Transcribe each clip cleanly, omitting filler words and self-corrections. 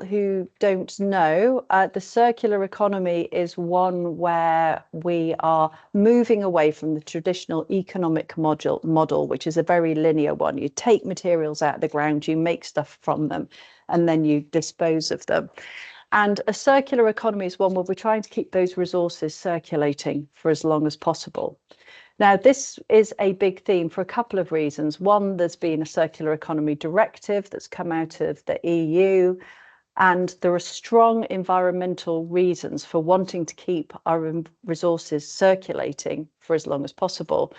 who don't know, the circular economy is one where we are moving away from the traditional economic model, which is a very linear one. You take materials out of the ground, you make stuff from them, and then you dispose of them. And a circular economy is one where we're trying to keep those resources circulating for as long as possible. Now, this is a big theme for a couple of reasons. One, there's been a circular economy directive that's come out of the EU, and there are strong environmental reasons for wanting to keep our resources circulating for as long as possible.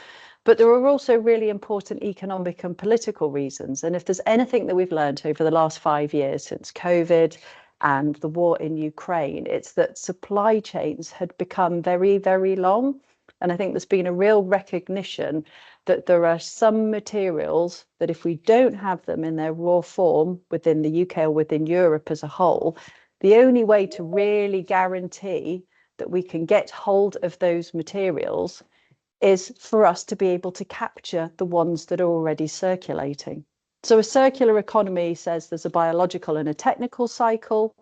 But there are also really important economic and political reasons. And if there's anything that we've learned over the last 5 years since COVID and the war in Ukraine, it's that supply chains had become very, very long. And I think there's been a real recognition that there are some materials that if we don't have them in their raw form within the UK or within Europe as a whole, the only way to really guarantee that we can get hold of those materials is for us to be able to capture the ones that are already circulating. So a circular economy says there's a biological and a technical cycle.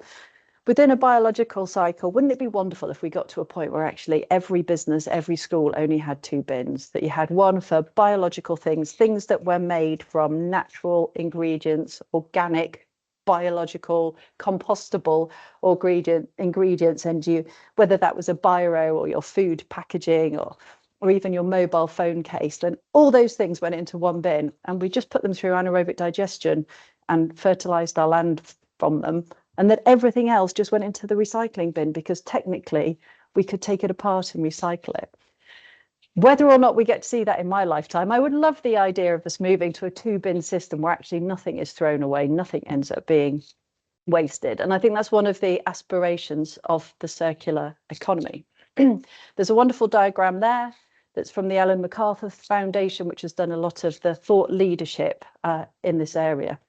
Within a biological cycle, wouldn't it be wonderful if we got to a point where actually every business, every school only had 2 bins, that you had one for biological things that were made from natural ingredients, organic, biological, compostable ingredients, and you, whether that was a biro or your food packaging or even your mobile phone case, then all those things went into one bin, and we just put them through anaerobic digestion and fertilized our land from them. And that everything else just went into the recycling bin because technically we could take it apart and recycle it. Whether or not we get to see that in my lifetime, I would love the idea of us moving to a 2-bin system where actually nothing is thrown away, nothing ends up being wasted. And I think that's one of the aspirations of the circular economy. There's a wonderful diagram there that's from the Ellen MacArthur Foundation, which has done a lot of the thought leadership in this area.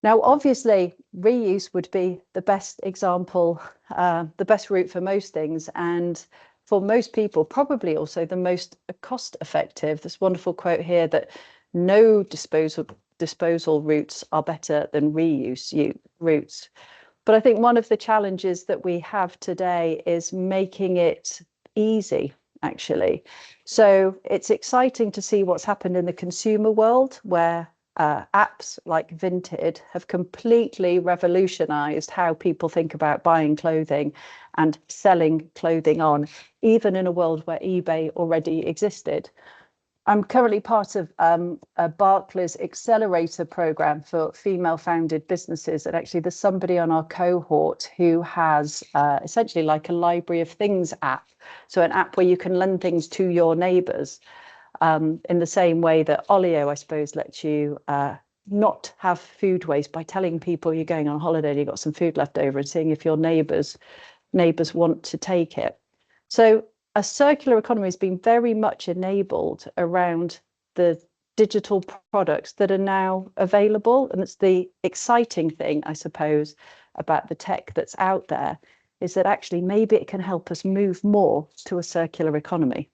Now, obviously, reuse would be the best example, the best route for most things, and for most people, probably also the most cost effective. This wonderful quote here that no disposal routes are better than reuse routes. But I think one of the challenges that we have today is making it easy, actually. So it's exciting to see what's happened in the consumer world, where apps like Vinted have completely revolutionized how people think about buying clothing and selling clothing on, even in a world where eBay already existed. I'm currently part of a Barclays Accelerator program for female-founded businesses, and actually there's somebody on our cohort who has essentially like a library of things app, so an app where you can lend things to your neighbours. In the same way that Olio, I suppose, lets you not have food waste by telling people you're going on holiday and you've got some food left over and seeing if your neighbours want to take it. So a circular economy has been very much enabled around the digital products that are now available. And it's the exciting thing, I suppose, about the tech that's out there, is that actually maybe it can help us move more to a circular economy.